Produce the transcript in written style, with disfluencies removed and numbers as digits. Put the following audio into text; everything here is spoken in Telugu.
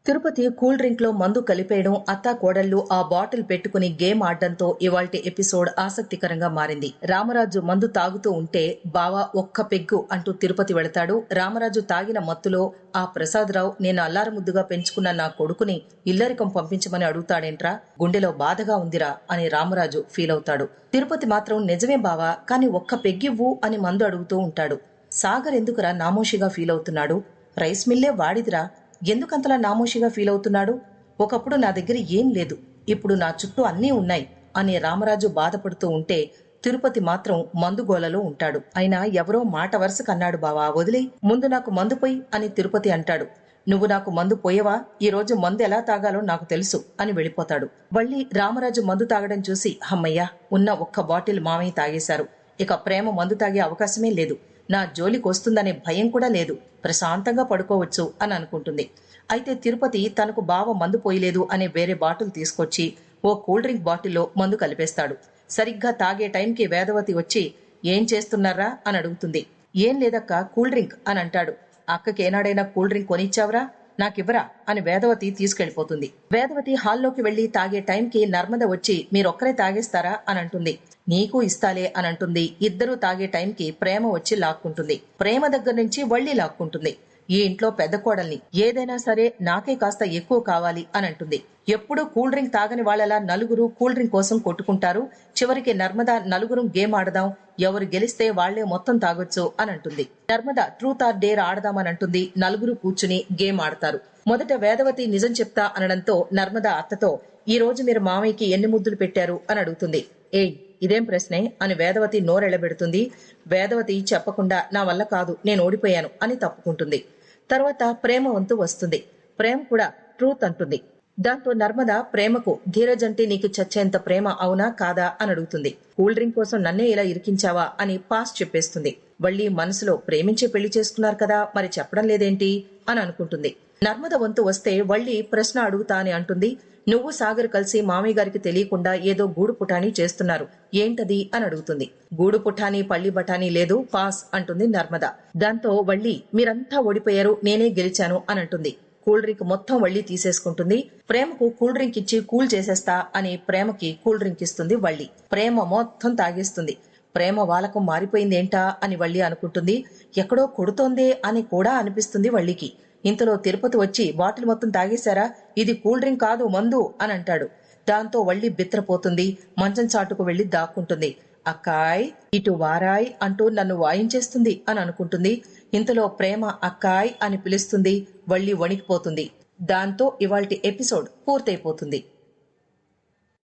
తిరుపతి కూల్ డ్రింక్ లో మందు కలిపేయడం, అత్తా కోడళ్లు ఆ బాటిల్ పెట్టుకుని గేమ్ ఆడడంతో ఇవాల్టి ఎపిసోడ్ ఆసక్తికరంగా మారింది. రామరాజు మందు తాగుతూ ఉంటే బావా ఒక్క పెగ్గు అంటూ తిరుపతి వెళతాడు. రామరాజు తాగిన మత్తులో ఆ ప్రసాదరావు, నేను అల్లారముద్దుగా పెంచుకున్న నా కొడుకుని ఇల్లరికం పంపించమని అడుగుతాడేంట్రా, గుండెలో బాధగా ఉందిరా అని రామరాజు ఫీల్ అవుతాడు. తిరుపతి మాత్రం నిజమే బావా, కాని ఒక్క పెగ్గివ్వు అని మందు అడుగుతూ ఉంటాడు. సాగర్ ఎందుకురా నామోషిగా ఫీల్ అవుతున్నాడు, రైస్ మిల్లే వాడిదిరా, ఎందుకంతలా నామోషిగా ఫీల్ అవుతున్నాడు, ఒకప్పుడు నా దగ్గర ఏం లేదు, ఇప్పుడు నా చుట్టూ అన్నీ ఉన్నాయి అని రామరాజు బాధపడుతూ ఉంటే తిరుపతి మాత్రం మందుగోలలో ఉంటాడు. అయినా ఎవరో మాట వరుసకు అన్నాడు, బావా వదిలే, ముందు నాకు మందు పోయి అని తిరుపతి అంటాడు. నువ్వు నాకు మందు పోయవా, ఈ రోజు మందు ఎలా తాగాలో నాకు తెలుసు అని వెళ్ళిపోతాడు. మళ్ళీ రామరాజు మందు తాగడం చూసి హమ్మయ్యా, ఉన్న ఒక్క బాటిల్ మామయ్య తాగేశారు, ఇక ప్రేమ మందు తాగే అవకాశమే లేదు, నా జోలికి వస్తుందనే భయం కూడా లేదు, ప్రశాంతంగా పడుకోవచ్చు అని అనుకుంటుంది. అయితే తిరుపతి తనకు బావ మందు పోయలేదు అనే వేరే బాటిల్ తీసుకొచ్చి ఓ కూల్ డ్రింక్ బాటిల్లో మందు కలిపేస్తాడు. సరిగ్గా తాగే టైంకి వేదవతి వచ్చి ఏం చేస్తున్నారా అని అడుగుతుంది. ఏం లేదక్క, కూల్ డ్రింక్ అని అంటాడు. అక్కకేనాడైనా కూల్ డ్రింక్ కొనిచ్చావరా, నాకివ్వరా అని వేదవతి తీసుకెళ్లిపోతుంది. వేదవతి హాల్లోకి వెళ్లి తాగే టైంకి నర్మద వచ్చి మీరొక్కరే తాగేస్తారా అని అంటుంది. నీకు ఇస్తాలే అని అంటుంది. ఇద్దరూ తాగే టైంకి ప్రేమ వచ్చి లాక్కుంటుంది. ప్రేమ దగ్గర నుంచి వళ్ళీ లాక్కుంటుంది. ఈ ఇంట్లో పెద్ద కోడల్ని, ఏదైనా సరే నాకే కాస్త ఎక్కువ కావాలి అని అంటుంది. ఎప్పుడూ కూల్ డ్రింక్ తాగని వాళ్ళలా నలుగురు కూల్ డ్రింక్ కోసం కొట్టుకుంటారు. చివరికి నర్మద నలుగురు గేమ్ ఆడదాం, ఎవరు గెలిస్తే వాళ్లే మొత్తం తాగొచ్చు అని అంటుంది. నర్మద ట్రూత్ ఆర్ డేర్ ఆడదామని అంటుంది. నలుగురు కూర్చుని గేమ్ ఆడతారు. మొదట వేదవతి నిజం చెప్తా అనడంతో నర్మద అత్తతో ఈ రోజు మీరు మామయ్యకి ఎన్ని ముద్దులు పెట్టారు అని అడుగుతుంది. ఏయ్ ఇదేం ప్రశ్నే అని వేదవతి నోరెళ్లబెడుతుంది. వేదవతి చెప్పకుండా నా వల్ల కాదు, నేను ఓడిపోయాను అని తప్పుకుంటుంది. తర్వాత ప్రేమ వంతు వస్తుంది. ప్రేమ కూడా ట్రూత్ అంటుంది. దాంతో నర్మద ప్రేమకు ధీరజ్ అంటే నీకు చచ్చేంత ప్రేమ అవునా కాదా అని అడుగుతుంది. కూల్ డ్రింక్ కోసం నన్నే ఇలా ఇరికించావా అని పాస్ చెప్పేస్తుంది. వళ్ళీ మనసులో ప్రేమించే పెళ్లి చేసుకున్నారు కదా, మరి చెప్పడం లేదేంటి అని అనుకుంటుంది. నర్మద వంతు వస్తే వళ్ళీ ప్రశ్న అడుగుతా అని అంటుంది. నువ్వు సాగర్ కలిసి మామయ్య గారికి తెలియకుండా ఏదో గూడు పుటానీ చేస్తున్నారు, ఏంటది అని అడుగుతుంది. గూడు పుటానీ పల్లి బఠానీ లేదు, పాస్ అంటుంది నర్మద. దాంతో వళ్ళీ మీరంతా ఓడిపోయారు, నేనే గెలిచాను అని అంటుంది. కూల్ డ్రింక్ మొత్తం వళ్ళీ తీసేసుకుంటుంది. ప్రేమకు కూల్ డ్రింక్ ఇచ్చి కూల్ చేసేస్తా అని ప్రేమకి కూల్ డ్రింక్ ఇస్తుంది వళ్ళీ. ప్రేమ మొత్తం తాగేస్తుంది. ప్రేమ వాలకం మారిపోయిందేంటా అని వళ్ళీ అనుకుంటుంది. ఎక్కడో కొడుతోందే అని కూడా అనిపిస్తుంది వళ్ళీకి. ఇంతలో తిరుపతి వచ్చి బాటిల్ మొత్తం తాగేశారా, ఇది కూల్ డ్రింక్ కాదు మందు అని అంటాడు. దాంతో వళ్ళీ బిత్రపోతుంది. మంచం చాటుకు వెళ్లి దాక్కుంటుంది. అక్కాయ్ ఇటు వారాయ్ అంటూ నన్ను వాయించేస్తుంది అని అనుకుంటుంది. ఇంతలో ప్రేమ అక్కాయ్ అని పిలుస్తుంది. వళ్ళీ వణికిపోతుంది. దాంతో ఇవాల్టి ఎపిసోడ్ పూర్తయిపోతుంది.